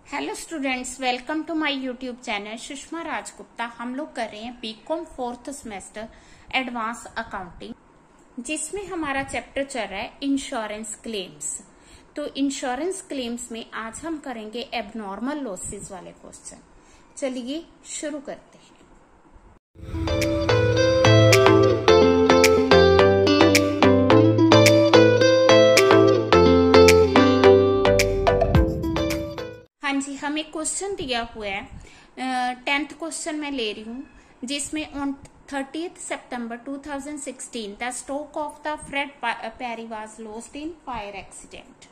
Hello students, welcome to my YouTube channel Sushma Rajgupta. हम लोग कर रहे हैं BCom 4th semester advance accounting, जिसमें हमारा चैप्टर चल रहा है इंश्योरेंस क्लेम्स। तो इंश्योरेंस क्लेम्स में आज हम करेंगे एबनॉर्मल लॉसेस वाले क्वेश्चन। चलिए शुरू करते हैं। हाँ जी, हमें क्वेश्चन दिया हुआ है 10th क्वेश्चन मैं ले रही हूँ, जिसमें on 30th September 2016 the stock of the Fred Perry was lost in fire accident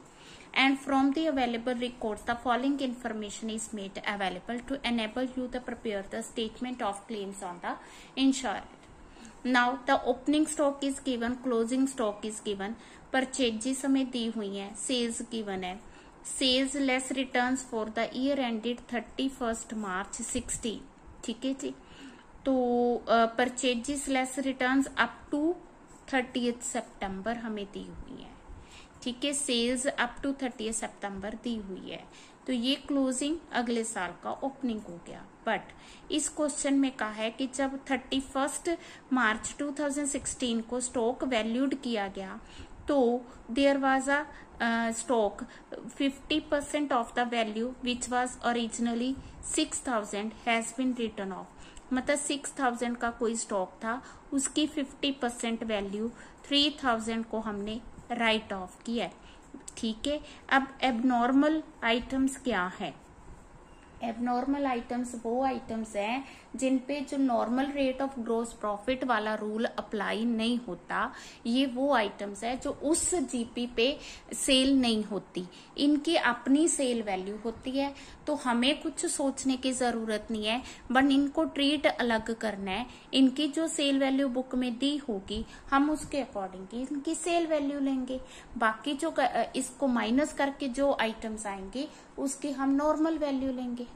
and from the available records the following information is made available to enable you to prepare the statement of claims on the insured. Now the opening stock is given, closing stock is given, purchases हमें दी हुई है, sales given है, sales less returns for the year ended 31st March 16। ठीक है जी। तो purchases less returns up to 30th September हमें दी हुई है। ठीक है, sales up to 30th September दी हुई है। तो ये क्लोजिंग अगले साल का ओपनिंग हो गया। बट इस क्वेश्चन में कहा है कि जब 31st March 2016 को स्टॉक वैल्यूड किया गया तो there was a stock 50% of the value which was originally 6,000 has been written off। मतलब 6,000 का कोई स्टॉक था, उसकी 50% वैल्यू 3,000 को हमने राइट ऑफ किया। ठीक है, अब एबनॉर्मल आइटम्स क्या है? एबनॉर्मल आइटम्स वो आइटम्स हैं जिनपे जो normal rate of gross profit वाला रूल अप्लाई नहीं होता। ये वो आइटम्स है जो उस जीपी पे सेल नहीं होती, इनकी अपनी सेल वैल्यू होती है। तो हमें कुछ सोचने की जरूरत नहीं है, बट इनको ट्रीट अलग करना है। इनकी जो सेल वैल्यू बुक में दी होगी हम उसके अकॉर्डिंग इनकी सेल वैल्यू लेंगे। बाकी जो इसको माइनस करके जो आइटम्स आएंगे उसकी हम नॉर्मल वैल्यू लेंगे।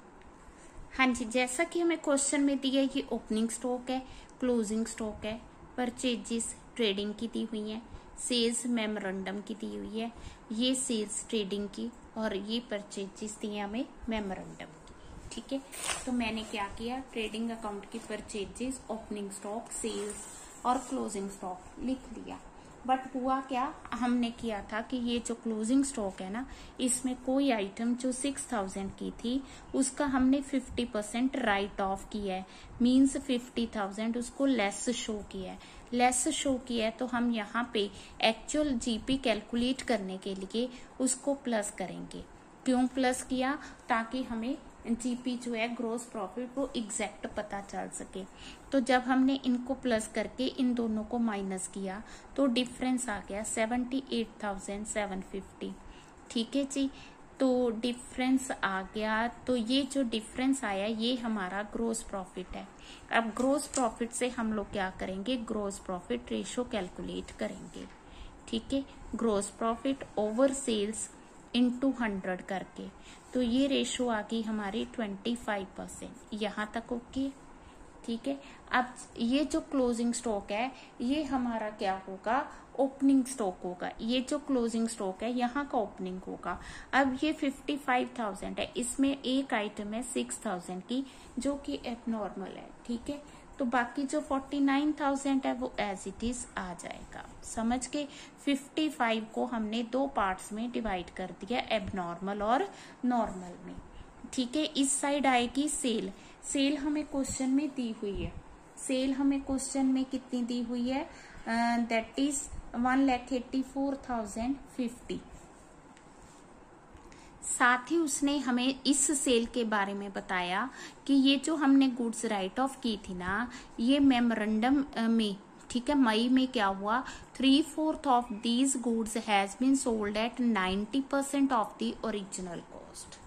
हाँ जी, जैसा कि हमें क्वेश्चन में दिया, ये ओपनिंग स्टॉक है, क्लोजिंग स्टॉक है, परचेजेस ट्रेडिंग की दी हुई है, सेल्स मेमोरेंडम की दी हुई है, ये सेल्स ट्रेडिंग की, और ये परचेजेस दी है हमें मेमोरेंडम की। ठीक है, तो मैंने क्या किया, ट्रेडिंग अकाउंट की परचेजेस, ओपनिंग स्टॉक, सेल्स और क्लोजिंग स्टॉक लिख लिया। बट हुआ क्या, हमने किया था कि ये जो क्लोजिंग स्टॉक है ना, इसमें कोई आइटम जो 6,000 की थी उसका हमने 50% राइट ऑफ किया है। मीन्स 50,000 उसको लेस शो किया है। लेस शो किया है तो हम यहाँ पे एक्चुअल जीपी कैलकुलेट करने के लिए उसको प्लस करेंगे। क्यों प्लस किया? ताकि हमें जीपी जो है ग्रोस प्रॉफिट वो एग्जैक्ट पता चल सके। तो जब हमने इनको प्लस करके इन दोनों को माइनस किया तो डिफरेंस आ गया 78,750। ठीक है जी, तो डिफरेंस आ गया। तो ये जो डिफरेंस आया ये हमारा ग्रोस प्रॉफिट है। अब ग्रोस प्रॉफिट से हम लोग क्या करेंगे, ग्रोस प्रॉफिट रेशो कैलकुलेट करेंगे। ठीक है, gross profit over sales into 100 करके, तो ये रेशो आ गई हमारी 25%। यहाँ तक ओके। ठीक है, अब ये जो क्लोजिंग स्टॉक है ये हमारा क्या होगा, ओपनिंग स्टॉक होगा। ये जो क्लोजिंग स्टॉक है यहाँ का ओपनिंग होगा। अब ये 55,000 है, इसमें एक आइटम है 6,000 की जो कि एबनॉर्मल है। ठीक है, तो बाकी जो 49,000 है वो एज इट इज आ जाएगा। समझ के 55 को हमने दो पार्ट्स में डिवाइड कर दिया, एबनॉर्मल और नॉर्मल में। ठीक है, इस साइड आएगी सेल। सेल हमें क्वेश्चन में दी हुई है। सेल हमें क्वेश्चन में कितनी दी हुई है, दैट इज 1,84,050। साथ ही उसने हमें इस सेल के बारे में बताया कि ये जो हमने गुड्स राइट ऑफ की थी ना, ये मेमोरेंडम में, ठीक है, मई में क्या हुआ, 3/4 of these goods has been sold at 90% of the original cost.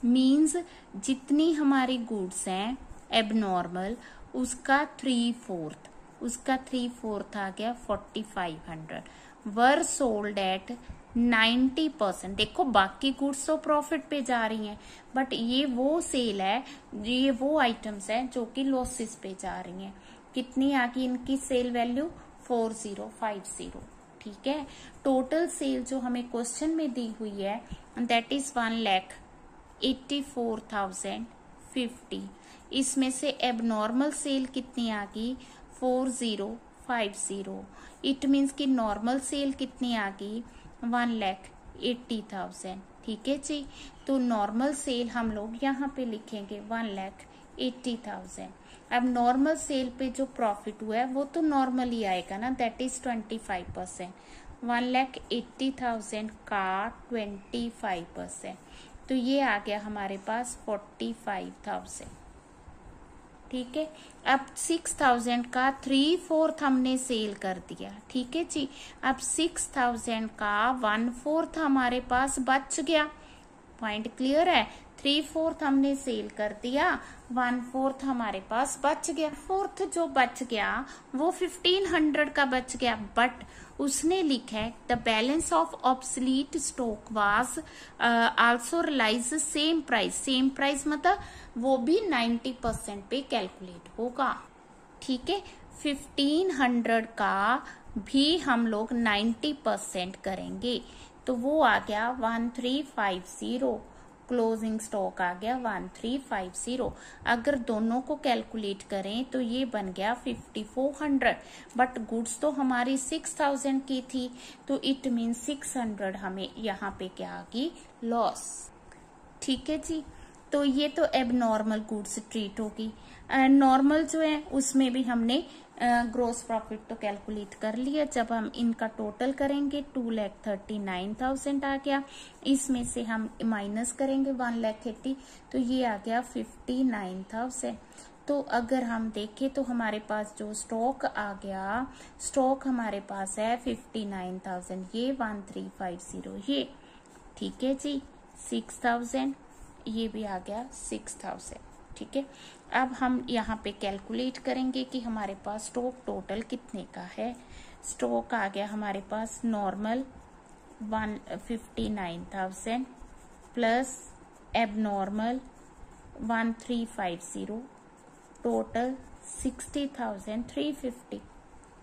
Means जितनी हमारी गुड्स हैं एबनॉर्मल उसका 3/4 आ गया 4,500 वर सोल्ड एट 90%। देखो बाकी गुड्स तो प्रॉफिट पे जा रही हैं, बट ये वो सेल है, ये वो आइटम्स है जो कि लॉसेस पे जा रही हैं। कितनी आ गई इनकी सेल वैल्यू, 4050। ठीक है, टोटल सेल जो हमें क्वेश्चन में दी हुई है दैट इज 1 लाख 84,050। इसमें से एबनॉर्मल सेल कितनी आ गई 4050। इट मीन्स कि नॉर्मल सेल कितनी आ गई 1,80,000। ठीक है जी, तो नॉर्मल सेल हम लोग यहाँ पे लिखेंगे 1,80,000। अब नॉर्मल सेल पे जो प्रॉफिट हुआ है वो तो नॉर्मल ही आएगा ना, दैट इज 25%। 1,80,000 का 25%, तो ये आ गया हमारे पास 45,000। ठीक है, अब 6,000 का 3/4 हमने सेल कर दिया। ठीक है जी, अब 6,000 का 1/4 हमारे पास बच गया। पॉइंट क्लियर है, 3/4 हमने सेल कर दिया, 1/4 हमारे पास बच गया। 4th जो बच गया वो 1,500 का बच गया, बट उसने लिखा है the balance of obsolete stock was also realise same price. Same price मतलब वो भी 90% पे कैलकुलेट होगा। ठीक है, 1,500 का भी हम लोग 90% करेंगे, तो वो आ गया 1350। क्लोजिंग स्टॉक आ गया 1350। अगर दोनों को कैलकुलेट करें तो ये बन गया 5,400, बट गुड्स तो हमारी 6,000 की थी, तो इट मीन 600 हमें यहाँ पे क्या आ गई लॉस। ठीक है जी, तो ये तो एबनॉर्मल गुड्स ट्रीट होगी। नॉर्मल जो है उसमें भी हमने ग्रोस प्रॉफिट तो कैलकुलेट कर लिया। जब हम इनका टोटल करेंगे 2,39,000 आ गया, इसमें से हम माइनस करेंगे 1,80,000, तो ये आ गया 59,000। तो अगर हम देखें तो हमारे पास जो स्टॉक आ गया, स्टॉक हमारे पास है 59,000, ये 1350 ये। ठीक है जी, 6,000 ये भी आ गया 6,000। ठीक है, अब हम यहाँ पे कैलकुलेट करेंगे कि हमारे पास स्टॉक टोटल कितने का है। स्टॉक आ गया हमारे पास नॉर्मल 59,000 प्लस एबनॉर्मल 1350, टोटल 60,350।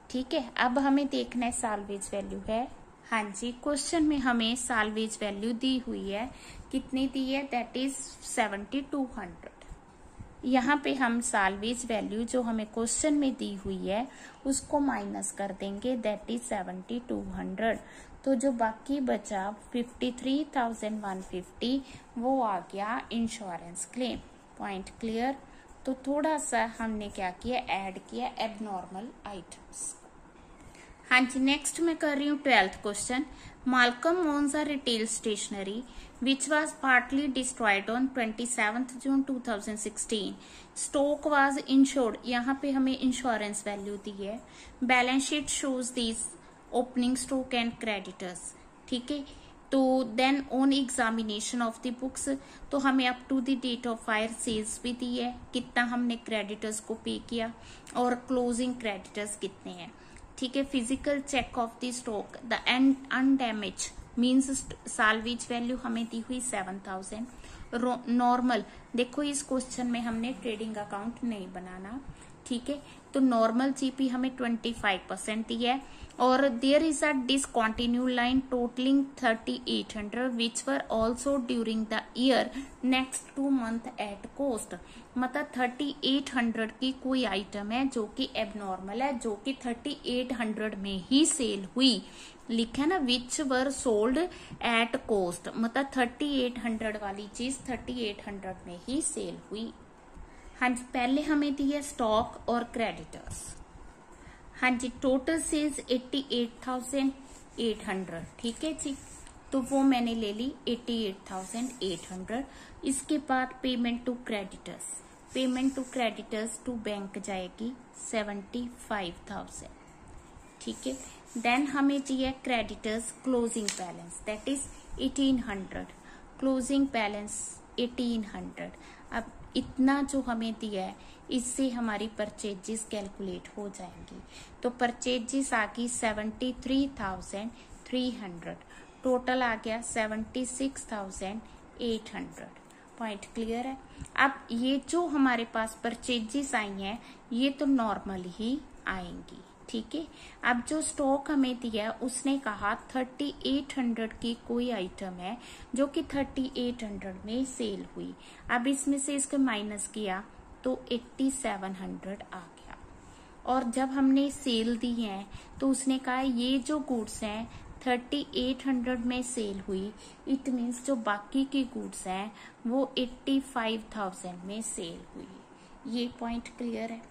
ठीक है, अब हमें देखना है साल्वेज वैल्यू है। हाँ जी, क्वेश्चन में हमें साल्वेज वैल्यू दी हुई है, कितनी दी है, दैट इज 7,200। यहाँ पे हम साल्वेज वैल्यू जो हमें क्वेश्चन में दी हुई है उसको माइनस कर देंगे, दैट इज 7,200। तो जो बाकी बचा 53,150 वो आ गया इंश्योरेंस क्लेम। Point clear. तो थोड़ा सा हमने क्या किया, ऐड किया एबनॉर्मल आइटम्स। हाँ जी, नेक्स्ट मैं कर रही हूँ 12th question. Malcolm owns a retail stationery which was partly destroyed on 27th June 2016. Stock was insured. यहाँ पे हमें इंश्योरेंस वैल्यू दी है। Balance sheet shows this opening stock and creditors. ठीक है, तो then on examination of the books, तो हमें up to the date of fire sales भी दी है, कितना हमने क्रेडिटर्स को पे किया और क्लोजिंग क्रेडिटर्स कितने हैं। ठीक है, physical check of the stock the undamaged means salvage value हमें दी हुई 7,000। नॉर्मल, देखो इस क्वेश्चन में हमने ट्रेडिंग अकाउंट नहीं बनाना। ठीक है, तो नॉर्मल जीपी हमें 25% दी है, और there is a discontinue line totalling 3,800 which were also during the year next 2 month at cost. मतलब 3,800 की कोई आइटम है जो कि एबनॉर्मल है, जो कि 3,800 में ही सेल हुई। लिखा है ना, विच वर सोल्ड एट कॉस्ट, मतलब 3,800 वाली चीज 3,800 में ही सेल हुई। हाँ जी, पहले हमें दी है स्टॉक और क्रेडिटर्स। हाँ जी, टोटल सेल्स 88,800। ठीक है जी, तो वो मैंने ले ली 88,800। इसके बाद payment to creditors, payment to creditors to bank जाएगी 75,000। ठीक है, देन हमें दी है creditors closing balance, that is 1,800। Closing balance 1,800। अब इतना जो हमें दिया है इससे हमारी परचेजेस कैलकुलेट हो जाएंगी। तो परचेजेस आ गई 73,300, टोटल आ गया 76,800। पॉइंट क्लियर है। अब ये जो हमारे पास परचेजेस आई हैं ये तो नॉर्मल ही आएंगी। ठीक है। अब जो स्टॉक हमें दिया उसने कहा 3800 की कोई आइटम है जो कि 3800 में सेल हुई। अब इसमें से इसको माइनस किया तो 8700 आ गया। और जब हमने सेल दी है तो उसने कहा ये जो गुड्स हैं 3800 में सेल हुई, इट मीन्स जो बाकी की गुड्स हैं वो 85,000 में सेल हुई। ये पॉइंट क्लियर है,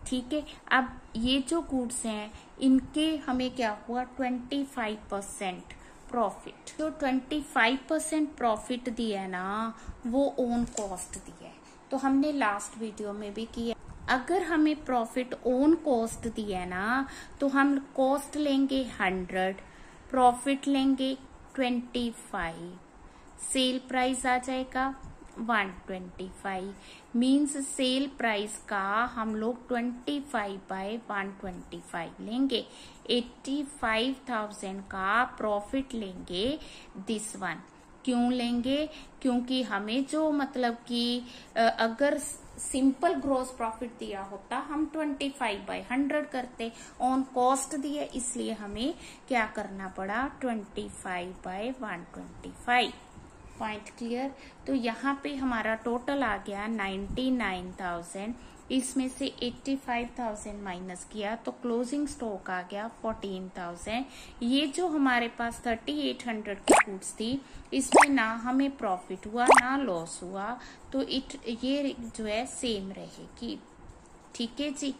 ठीक है। अब ये जो गुड्स हैं इनके हमें क्या हुआ 25% प्रॉफिट। जो 25% प्रॉफिट दिया है ना वो ओन कॉस्ट दिया है। तो हमने लास्ट वीडियो में भी किया, अगर हमें प्रॉफिट ओन कॉस्ट दिया है ना तो हम कॉस्ट लेंगे 100, प्रॉफिट लेंगे 25, सेल प्राइस आ जाएगा 125, मीन्स सेल प्राइस का हम लोग 25/125 लेंगे। 85,000 का प्रॉफिट लेंगे दिस वन। क्यों लेंगे? क्योंकि हमें जो मतलब कि अगर सिंपल ग्रोस प्रॉफिट दिया होता हम 25/100 करते, ऑन कॉस्ट दिया इसलिए हमें क्या करना पड़ा 25/125। Point clear. तो यहाँ पे हमारा टोटल आ गया 99,000, इसमें से 85,000 माइनस किया तो क्लोजिंग स्टॉक आ गया 14,000। ये जो हमारे पास 3800 की गुड्स थी इसमें ना हमें प्रॉफिट हुआ ना लॉस हुआ, तो ये जो है सेम रहेगी। ठीक है जी,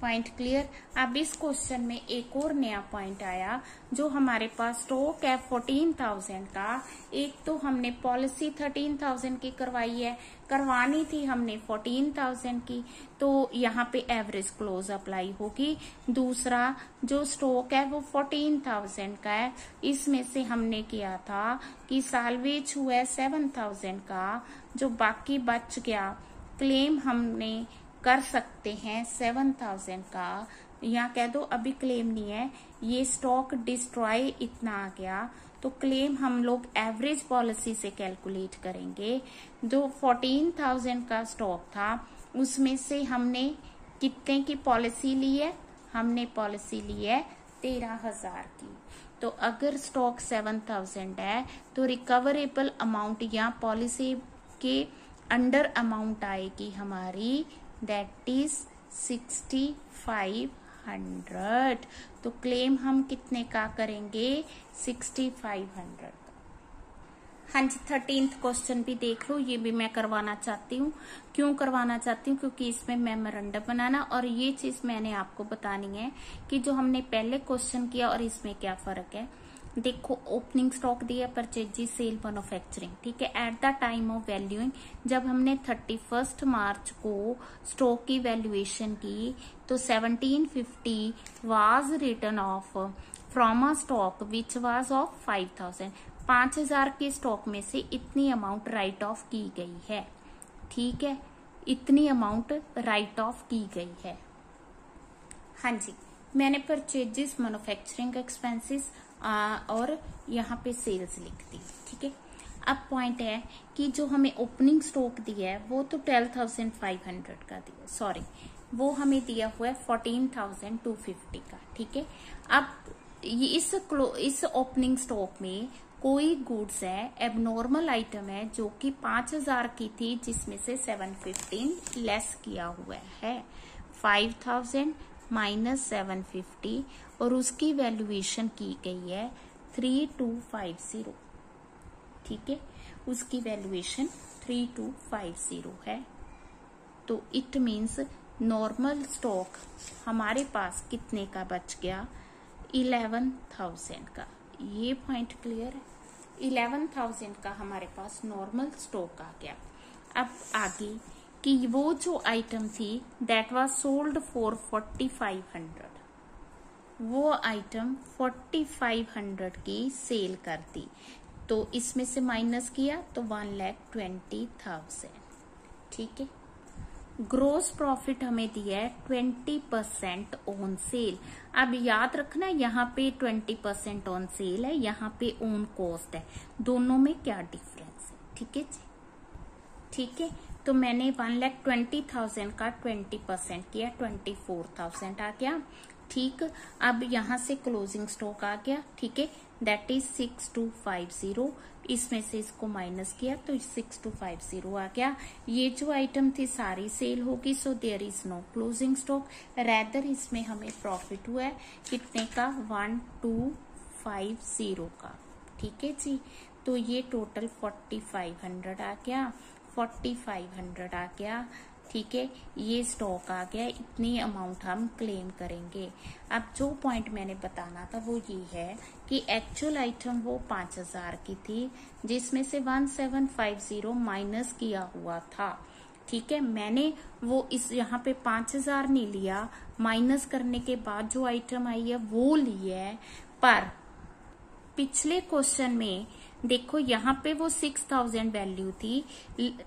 पॉइंट क्लियर। अब इस क्वेश्चन में एक और नया पॉइंट आया, जो हमारे पास स्टॉक है 14,000 का। एक तो हमने पॉलिसी 13,000 की करवाई है, करवानी थी हमने 14,000 की, तो यहाँ पे एवरेज क्लोज अप्लाई होगी। दूसरा जो स्टॉक है वो 14,000 का है, इसमें से हमने किया था कि साल्वेज हुआ है 7,000 का, जो बाकी बच गया क्लेम हमने कर सकते हैं 7,000 का। यहाँ कह दो अभी क्लेम नहीं है, ये स्टॉक डिस्ट्रॉय इतना आ गया तो क्लेम हम लोग एवरेज पॉलिसी से कैलकुलेट करेंगे। जो 14,000 का स्टॉक था उसमें से हमने कितने की पॉलिसी ली है, हमने पॉलिसी ली है 13,000 की। तो अगर स्टॉक 7,000 है तो रिकवरेबल अमाउंट या पॉलिसी के अंडर अमाउंट आएगी हमारी, दैट इज 6,500। तो क्लेम हम कितने का करेंगे 6,500। हाँ जी, 13th क्वेश्चन भी देख लो, ये भी मैं करवाना चाहती हूँ। क्यों करवाना चाहती हूँ? क्योंकि इसमें मेमोरेंडम बनाना, और ये चीज मैंने आपको बतानी है कि जो हमने पहले क्वेश्चन किया और इसमें क्या फर्क है। देखो, ओपनिंग स्टॉक दिया, परचेज, सेल, मैन्युफैक्चरिंग, ठीक है। At the time of valuing, जब हमने 31 मार्च को स्टॉक की वैल्यूएशन की तो 1750 was written of from a stock which was of 5,000। 5,000 के स्टॉक में से इतनी अमाउंट राइट ऑफ की गई है, ठीक है, इतनी अमाउंट राइट ऑफ की गई है। हाँ जी, मैंने परचेजेस, मैन्युफैक्चरिंग एक्सपेंसेस और यहाँ पे सेल्स लिख दी, ठीक है। अब पॉइंट है कि जो हमें ओपनिंग स्टॉक दिया है वो तो 12,500 का दिया, सॉरी वो हमें दिया हुआ है 14,250 का, ठीक है। अब ये इस ओपनिंग स्टॉक में कोई गुड्स है, एबनॉर्मल आइटम है जो कि 5,000 की थी, जिसमें से 715 लेस किया हुआ है। 5,000 माइनस 750 और उसकी वैल्यूएशन की गई है 3,250, ठीक है, उसकी वैल्यूएशन 3,250 है। तो इट मीन्स नॉर्मल स्टॉक हमारे पास कितने का बच गया 11,000 का। ये पॉइंट क्लियर है, 11,000 का हमारे पास नॉर्मल स्टॉक आ गया। अब आगे कि वो जो आइटम थी दैट वाज सोल्ड फॉर 4,500, वो आइटम 4,500 की सेल कर दी, तो इसमें से माइनस किया तो 1,20,000, ठीक है। ग्रोस प्रॉफिट हमें दिया है 20% ऑन सेल। अब याद रखना यहाँ पे 20% ऑन सेल है, यहाँ पे ऑन कॉस्ट है, दोनों में क्या डिफरेंस है, ठीक है जी, ठीक है। तो मैंने 1,20,000 का 20% किया, 24,000 आ गया। ठीक, अब यहाँ से क्लोजिंग स्टॉक आ गया, ठीक है, दैट इज 6250। इसमें से इसको माइनस किया तो 6250 आ गया। ये जो आइटम थी सारी सेल होगी, so there is no closing stock, rather इसमें हमें प्रॉफिट हुआ है कितने का, 1250 का, ठीक है जी। तो ये टोटल 4500 आ गया, 4500 आ गया, ठीक है, ये स्टॉक आ गया, इतनी अमाउंट हम क्लेम करेंगे। अब जो पॉइंट मैंने बताना था वो ये है कि एक्चुअल आइटम वो 5000 की थी, जिसमें से 1750 माइनस किया हुआ था, ठीक है। मैंने वो इस यहाँ पे 5000 नहीं लिया, माइनस करने के बाद जो आइटम आई है वो ली है, पर पिछले क्वेश्चन में देखो यहाँ पे वो 6000 वैल्यू थी,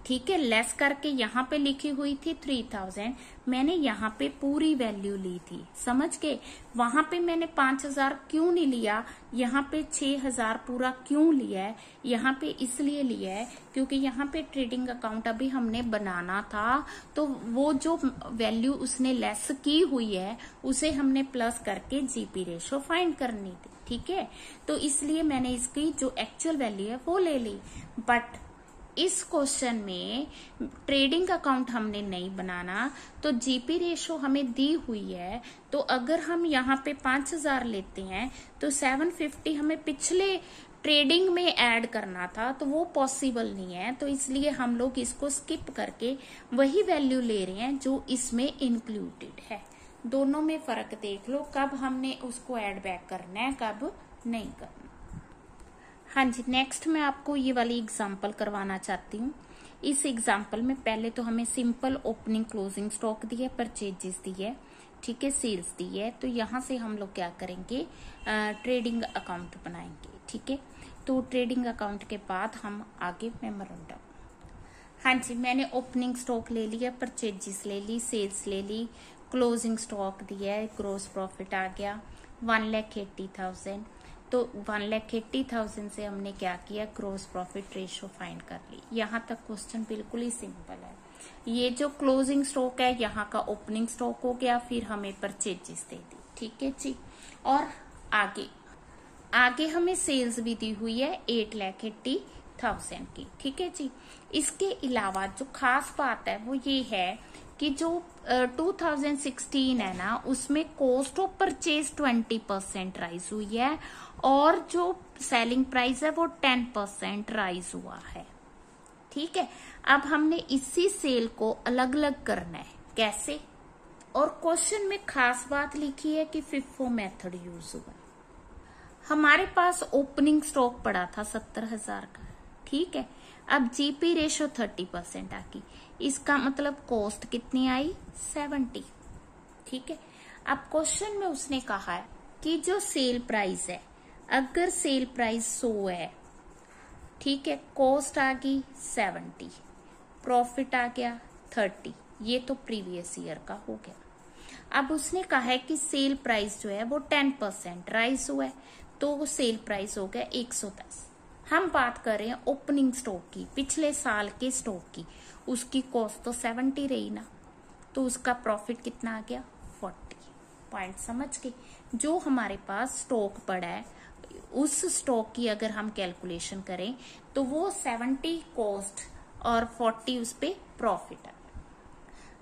ठीक है, लेस करके यहाँ पे लिखी हुई थी 3000, मैंने यहाँ पे पूरी वैल्यू ली थी, समझ के। वहां पे मैंने 5000 क्यों नहीं लिया, यहाँ पे 6000 पूरा क्यों लिया है, यहाँ पे इसलिए लिया है क्योंकि यहाँ पे ट्रेडिंग अकाउंट अभी हमने बनाना था, तो वो जो वैल्यू उसने लेस की हुई है उसे हमने प्लस करके जीपी रेशो फाइंड करनी थी, ठीक है। तो इसलिए मैंने इसकी जो एक्चुअल वैल्यू है वो ले ली, बट इस क्वेश्चन में ट्रेडिंग अकाउंट हमने नहीं बनाना, तो जीपी रेशो हमें दी हुई है, तो अगर हम यहाँ पे 5000 लेते हैं तो 750 हमें पिछले ट्रेडिंग में ऐड करना था, तो वो पॉसिबल नहीं है, तो इसलिए हम लोग इसको स्किप करके वही वैल्यू ले रहे हैं जो इसमें इंक्लूडेड है। दोनों में फर्क देख लो, कब हमने उसको ऐड बैक करना है, कब नहीं करना। हाँ जी, नेक्स्ट मैं आपको ये वाली एग्जांपल करवाना चाहती हूँ। इस एग्जांपल में पहले तो हमें सिंपल ओपनिंग क्लोजिंग स्टॉक दी है, परचेजेस दी है, ठीक है, सेल्स दी है, तो यहाँ से हम लोग क्या करेंगे, ट्रेडिंग अकाउंट बनाएंगे, ठीक है। तो ट्रेडिंग अकाउंट के बाद हम आगे मेमोरेंडम। हाँ जी, मैंने ओपनिंग स्टॉक ले लिया, परचेजेस ले ली, सेल्स ले ली, क्लोजिंग स्टॉक दिया है, ग्रोस प्रॉफिट आ गया 1,80,000। तो 1,80,000 से हमने क्या किया, ग्रोस प्रॉफिट रेशो फाइंड कर ली। यहाँ तक क्वेश्चन बिल्कुल ही सिंपल है। ये जो क्लोजिंग स्टॉक है यहाँ का ओपनिंग स्टॉक हो गया, फिर हमें परचेजेस दे दी, ठीक है जी। और आगे हमें सेल्स भी दी हुई है 8,80,000 की, ठीक है जी। इसके अलावा जो खास बात है वो ये है कि जो 2016 है ना, उसमें कॉस्ट ऑफ परचेज 20% राइज हुई है, और जो सेलिंग प्राइस है वो 10% राइज हुआ है, ठीक है। अब हमने इसी सेल को अलग अलग करना है, कैसे, और क्वेश्चन में खास बात लिखी है कि फिफो मेथड यूज हुआ। हमारे पास ओपनिंग स्टॉक पड़ा था 70,000 का, ठीक है। अब जीपी रेशो 30% आ गई, इसका मतलब कॉस्ट कितनी आई, 70, ठीक है। अब क्वेश्चन में उसने कहा है कि जो सेल प्राइस है, अगर सेल प्राइस 100 है, ठीक है, कॉस्ट आ गई 70, प्रॉफिट आ गया 30, ये तो प्रीवियस ईयर का हो गया। अब उसने कहा है कि सेल प्राइस जो है वो 10% राइज हुआ है, तो वो सेल प्राइस हो गया 110। हम बात कर रहे हैं ओपनिंग स्टॉक की, पिछले साल के स्टॉक की, उसकी कॉस्ट तो 70 रही ना, तो उसका प्रॉफिट कितना आ गया, 40। पॉइंट समझ के, जो हमारे पास स्टॉक पड़ा है उस स्टॉक की अगर हम कैलकुलेशन करें तो वो 70 कॉस्ट और 40 उस पे प्रॉफिट है।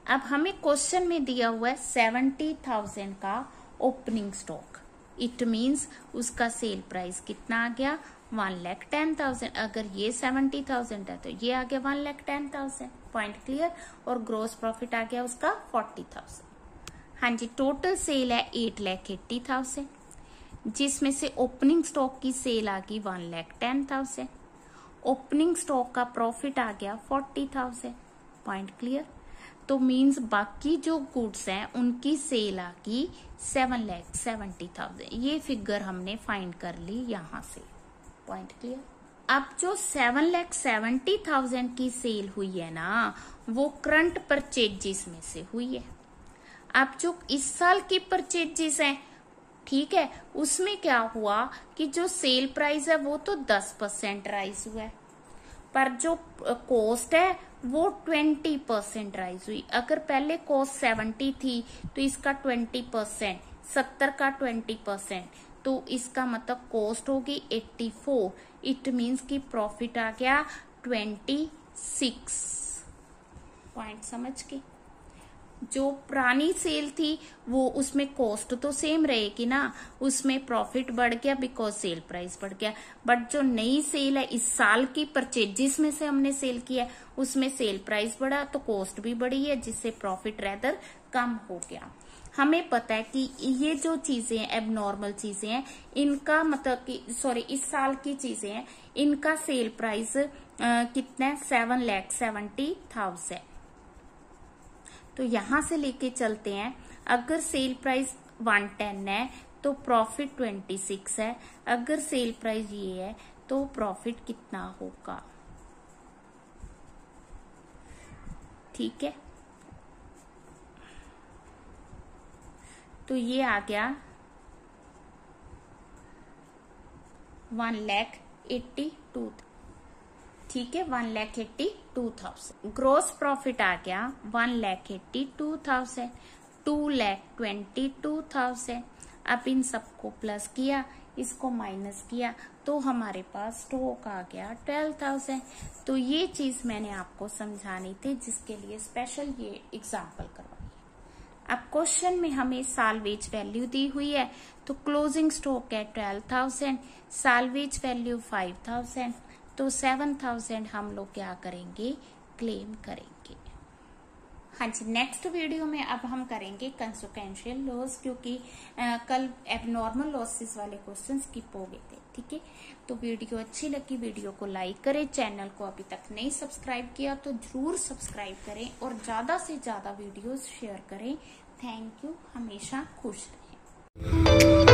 अब हमें क्वेश्चन में दिया हुआ है 70,000 का ओपनिंग स्टॉक, इट मीन्स उसका सेल प्राइस कितना आ गया, 1,10,000। अगर ये 70,000 है तो ये आ गया 1,10,000। Point clear. और ग्रोस प्रॉफिट आ गया उसका 40,000। हाँ जी, टोटल सेल है 8,80,000, जिसमें से ओपनिंग स्टॉक की सेल आ गई 1,10,000। ओपनिंग स्टॉक का प्रॉफिट आ गया 40,000। Point clear. तो मीन्स बाकी जो गुड्स हैं उनकी सेल आ गई 7,70,000। ये फिगर हमने फाइंड कर ली यहां से। Point clear. अब जो 7,70,000 की सेल हुई है ना, वो करंट परचेजेस में से हुई है। अब जो इस साल की परचेजेस हैं, ठीक है, उसमें क्या हुआ कि जो सेल प्राइस है वो तो 10% राइज हुआ है, पर जो कॉस्ट है वो 20% राइज हुई। अगर पहले कॉस्ट 70 थी तो इसका 20% 70 का 20%, तो इसका मतलब कॉस्ट होगी 84। इट मीन्स कि प्रॉफिट आ गया 26 पॉइंट। समझ के जो पुरानी सेल थी वो उसमें कॉस्ट तो सेम रहेगी ना, उसमें प्रॉफिट बढ़ गया बिकॉज सेल प्राइस बढ़ गया। बट जो नई सेल है इस साल की परचेज जिसमें से हमने सेल किया है उसमें सेल प्राइस बढ़ा तो कॉस्ट भी बढ़ी है, जिससे प्रॉफिट रेदर कम हो गया। हमें पता है कि ये जो चीजें हैं एबनॉर्मल चीजें हैं, इनका मतलब कि सॉरी इस साल की चीजें हैं, इनका सेल प्राइस कितना है 7,70,000। तो यहां से लेके चलते हैं, अगर सेल प्राइस 110 है तो प्रॉफिट 26 है, अगर सेल प्राइस ये है तो प्रॉफिट कितना होगा। ठीक है, तो ये आ गया 1,82,000। ठीक है, 1,82,000। ग्रोस प्रॉफिट आ गया 1,82,000, 2,22,000। अब इन सबको प्लस किया, इसको माइनस किया तो हमारे पास स्टॉक आ गया 12,000। तो ये चीज मैंने आपको समझानी थी, जिसके लिए स्पेशल ये एग्जाम्पल करवाई। अब क्वेश्चन में हमें साल्वेज वैल्यू दी हुई है, तो क्लोजिंग स्टॉक है 12,000, साल्वेज वैल्यू 5,000, तो 7,000 हम लोग क्या करेंगे, क्लेम करेंगे। हाँ जी, नेक्स्ट वीडियो में अब हम करेंगे कंसिक्वेंशियल लॉस, क्योंकि कल एबनॉर्मल लॉसेस वाले क्वेश्चन स्किप हो गए थे। ठीक है, तो वीडियो अच्छी लगी वीडियो को लाइक करें, चैनल को अभी तक नहीं सब्सक्राइब किया तो जरूर सब्सक्राइब करें और ज्यादा से ज्यादा वीडियोस शेयर करें। थैंक यू, हमेशा खुश रहें।